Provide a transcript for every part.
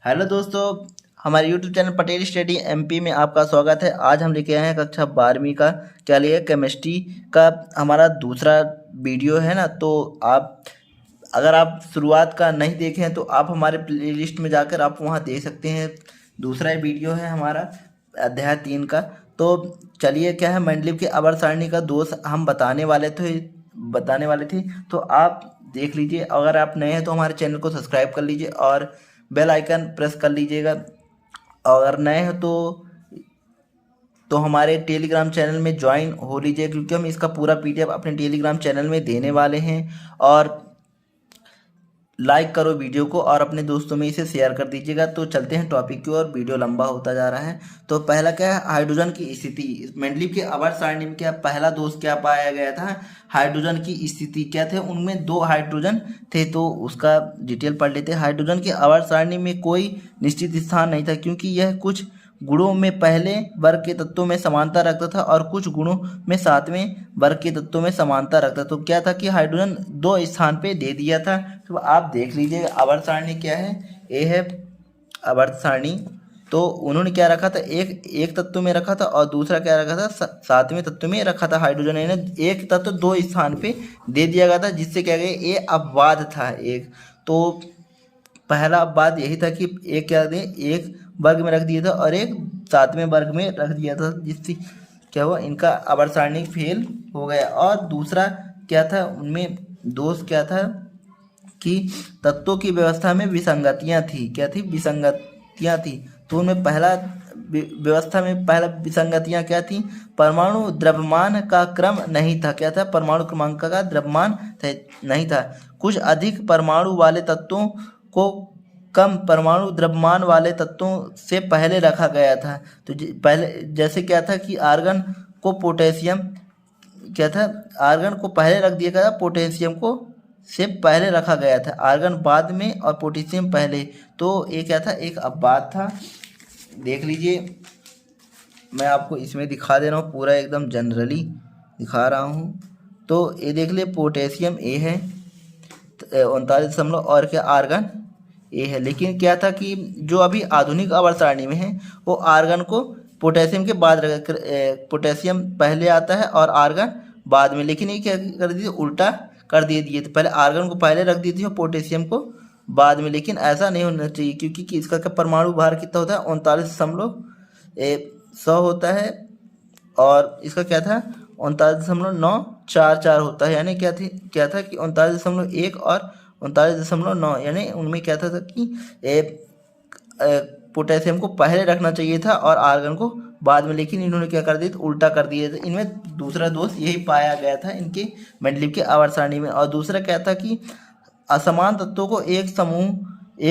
Hello दोस्तों, हमारे YouTube channel Patel study MP में आपका स्वागत है। आज हम लेके आए हैं कक्षा 12वीं का क्या लिए केमिस्ट्री का हमारा दूसरा वीडियो है ना। तो आप अगर आप शुरुआत का नहीं देखे हैं तो आप हमारे प्लेलिस्ट में जाकर आप वहां देख सकते हैं। दूसरा वीडियो है हमारा अध्याय 3 का। तो चलिए, क्या है, मंडलीव के आवर्त सारणी का दोष हम बताने वाले थे। तो आप देख लीजिए। अगर आप नए हैं तो हमारे चैनल को सब्सक्राइब कर लीजिए और बेल आइकन प्रेस कर लीजिएगा। अगर नए हो तो हमारे टेलीग्राम चैनल में ज्वाइन हो लीजिए, क्योंकि हम इसका पूरा पीडीएफ अपने टेलीग्राम चैनल में देने वाले हैं। और लाइक करो वीडियो को और अपने दोस्तों में इसे शेयर कर दीजिएगा। तो चलते हैं टॉपिक की ओर, वीडियो लंबा होता जा रहा है। तो पहला क्या है, हाइड्रोजन की स्थिति। मेंडलीव के आवर्त सारणी में क्या पहला दोष क्या पाया गया था, हाइड्रोजन की स्थिति क्या थे। उनमें 2 हाइड्रोजन थे, तो उसका डिटेल पढ़ लेते हैं। हाइड्रोजन के आवर्त सारणी में कोई निश्चित स्थान नहीं था, क्योंकि यह कुछ गुणों में पहले वर्ग के तत्वों में समानता रखता था और कुछ गुणों में 7वें वर्ग के तत्वों में समानता रखता था। तो क्या था कि हाइड्रोजन 2 स्थान पे दे दिया था। तो आप देख लीजिए आवर्त सारणी क्या है, ये है आवर्त सारणी। तो उन्होंने क्या रखा था, एक तत्व में रखा था और दूसरा क्या रखा था, 7वें तत्व में रखा था। हाइड्रोजन ने एक तत्व 2 स्थान पे दे दिया गया था, जिससे क्या गया, ये अपवाद था एक। तो पहला अपवाद यही था कि एक क्या दे, एक वर्ग में रख दिया था और एक 7वें वर्ग में रख दिया था, जिससे क्या हुआ, इनका आवर्त सारणी फेल हो गया। और दूसरा क्या था, उनमें दोष क्या था कि तत्वों की व्यवस्था में विसंगतियां थी। क्या थी, विसंगतियां थी। तो उनमें व्यवस्था में पहला विसंगतियां क्या थी, परमाणु द्रव्यमान का क्रम नहीं था। क्या था, परमाणु क्रमांक का द्रव्यमान नहीं था। कुछ अधिक परमाणु वाले तत्वों को कम परमाणु द्रव्यमान वाले तत्वों से पहले रखा गया था। तो पहले जैसे क्या था कि आर्गन को पोटेशियम क्या था, आर्गन को पहले रख दिया गया, पोटेशियम को से पहले रखा गया था, आर्गन बाद में और पोटेशियम पहले। तो ये क्या था, एक अपवाद था। देख लीजिए, मैं आपको इसमें दिखा दे रहा हूँ, पूरा एकदम जनरली दिखा रहा हूँ। तो ये देख लिए, पोटेशियम ए है 39 और क्या आर्गन ए है। लेकिन क्या था कि जो अभी आधुनिक आवर्त सारणी में है वो आर्गन को पोटेशियम के बाद पोटेशियम पहले आता है और आर्गन बाद में। लेकिन ये क्या कर दिए, उल्टा कर दिए थे, पहले आर्गन को पहले रख दी थी और पोटेशियम को बाद में। लेकिन ऐसा नहीं होना चाहिए, क्योंकि कि इसका क्या परमाणु भार कितना होता है, 39.100 होता है। और इसका क्या था, 39.944 होता है। यानी क्या था कि 39.1 और 39.9, यानी उनमें क्या था कि पोटेशियम को पहले रखना चाहिए था और आर्गन को बाद में। लेकिन इन्होंने क्या कर दिया, उल्टा कर दिया था। इनमें दूसरा दोष यही पाया गया था इनके मेंडलीव के आवर्त सारणी में। और दूसरा क्या था कि असमान तत्वों को एक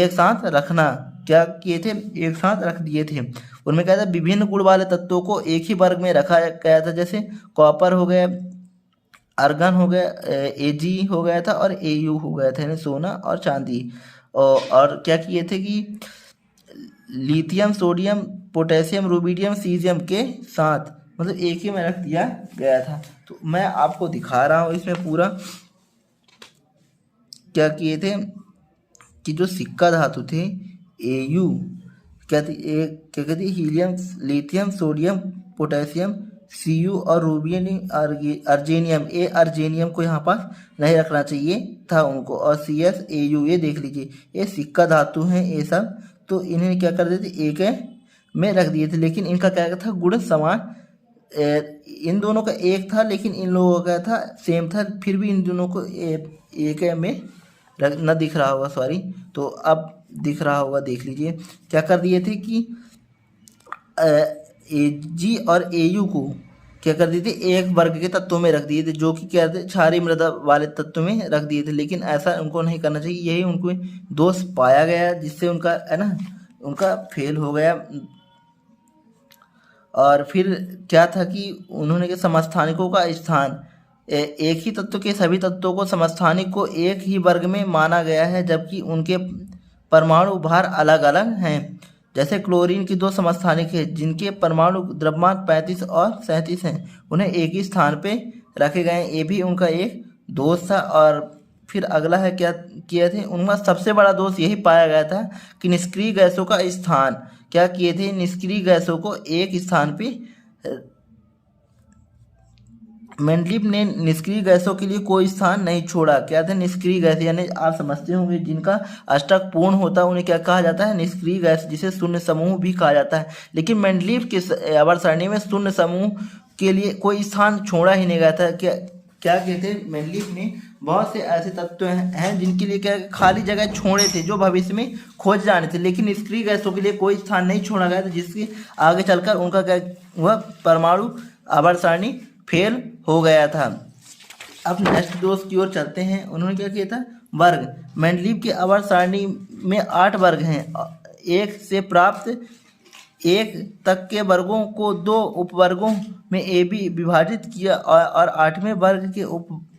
साथ रखना, क्या किए थे, एक साथ रख दिए थे। उनमें क्या था, विभिन्न गुण वाले तत्वों को एक ही वर्ग में रखा गया था। जैसे कॉपर हो गया, आर्गन हो गया, एजी हो गया था और एयू हो गया था, यानी सोना और चांदी। और क्या किए थे कि lithium, sodium, potassium, rubidium, caesium के साथ, मतलब एक ही में रख दिया गया था। तो मैं आपको दिखा रहा हूँ इसमें पूरा क्या किए थे कि जो सिक्का धातु थे एयू, क्या कहते, helium, lithium, sodium, potassium, C U और रूबियम, अर्जेनियम, ए अर्जेनियम को यहाँ पास नहीं रखना चाहिए था उनको। और सी एस ए यू, ये देख लीजिए, ये सिक्का धातु हैं ये सब। तो इन्हें क्या कर देते, एक में रख दिए थे। लेकिन इनका क्या था, गुण समान, इन दोनों का एक था, लेकिन इन लोगों का था सेम था। फिर भी इन दोनों को एक में न दिख रहा होगा, सॉरी। तो अब दिख रहा होगा, देख लीजिए। क्या कर दिए थे कि जी और एयू को क्या कर दिए थे, एक वर्ग के तत्वों में रख दिए थे, जो कि क्या थे, क्षारीय मृदा वाले तत्व में रख दिए थे। लेकिन ऐसा उनको नहीं करना चाहिए, यही उनको दोष पाया गया, जिससे उनका है ना, उनका फेल हो गया। और फिर क्या था कि उन्होंने के समस्थानिकों का स्थान, एक ही तत्व के सभी तत्वों को समस्थानिक को एक ही वर्ग में माना गया है, जबकि उनके परमाणु भार अलग अलग हैं। जैसे क्लोरीन की 2 समस्थानिक है, जिनके परमाणु द्रव्यमान 35 और 37 हैं, उन्हें एक ही स्थान पे रखे गए हैं। ये भी उनका एक दोष था। और फिर अगला है क्या किए थे, उनका सबसे बड़ा दोष यही पाया गया था कि निष्क्रिय गैसों का स्थान, क्या किए थे, निष्क्रिय गैसों को एक स्थान पे मेंडलीव ने निष्क्रिय गैसों के लिए कोई स्थान नहीं छोड़ा। क्या था, निष्क्रिय गैस, यानी आप समझते होंगे जिनका अष्टक पूर्ण होता है उन्हें क्या कहा जाता है, निष्क्रिय गैस, जिसे शून्य समूह भी कहा जाता है। लेकिन मेंडलीव के आवर्त सारणी में शून्य समूह के लिए कोई स्थान छोड़ा ही नहीं गया था। क्या कहते हैं, मेंडलीव ने बहुत से ऐसे तत्व हैं जिनके लिए क्या खाली जगह छोड़े थे जो भविष्य में खोज जाने थे, लेकिन निष्क्रिय गैसों के लिए कोई स्थान नहीं छोड़ा गया था, जिसके आगे चलकर उनका क्या हुआ, परमाणु आवर्त सारणी फेल हो गया था। अब नेक्स्ट दोस्त की ओर चलते हैं। उन्होंने क्या किया था, वर्ग। मेंडलीव के आवर्त सारणी में 8 वर्ग हैं। एक से प्राप्त 1 तक के वर्गों को 2 उपवर्गों में ए बी विभाजित किया और 8वें वर्ग के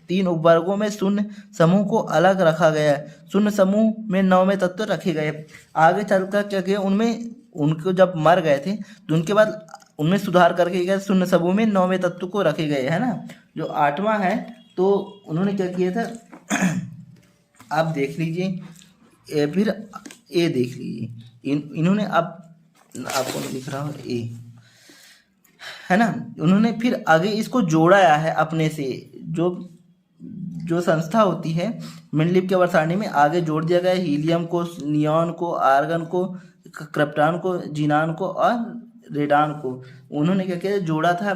3 उपवर्गों में शून्य समूह को अलग रखा गया। शून्य समूह में 9वें तत्व रखे गए। आगे चलकर क्या किया, उनमें उनको जब मर गए थे तो उनके बाद उनमें सुधार करके गए, शून्य समूह में 9वें तत्व को रखे गए, है ना। जो 8वां है तो उन्होंने क्या किया था, आप देख लीजिए, फिर ए देख लीजिए, इन्होंने आपको लिख रहा हूँ ए, है ना। उन्होंने फिर आगे इसको जोड़ाया है अपने से, जो संस्था होती है मेंडलीव के आवर्त सारणी में आगे जोड़ दिया गया, हीलियम को, नियॉन को, आर्गन को, क्रिप्टॉन को, जीनान को और रेडान को उन्होंने क्या किया, जोड़ा था।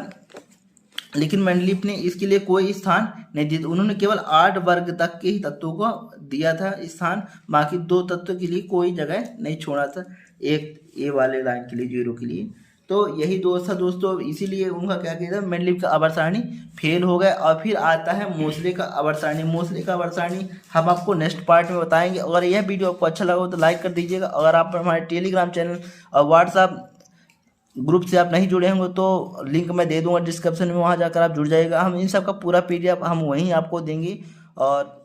लेकिन मेंडलीव ने इसके लिए कोई स्थान नहीं दिया। उन्होंने केवल 8 वर्ग तक के ही तत्वों को दिया था स्थान, बाकी 2 तत्वों के लिए कोई जगह नहीं छोड़ा था, एक ए वाले लाइन के लिए, 0 के लिए। तो यही दोस्त था दोस्तों, इसीलिए उनका क्या किया था, मेंडलीव का आवर्त सारणी फेल हो गया। और फिर आता है मोसले का आवर्त सारणी। मोसले का आवर्त सारणी हम आपको नेक्स्ट पार्ट में बताएंगे। अगर यह वीडियो आपको अच्छा लगा हो तो लाइक कर दीजिएगा। अगर आप हमारे टेलीग्राम चैनल और व्हाट्सएप ग्रुप से आप नहीं जुड़े होंगे तो लिंक मैं दे दूंगा डिस्क्रिप्शन में, वहाँ जाकर आप जुड़ जाइएगा। हम इन सब का पूरा PDF हम वहीं आपको देंगे। और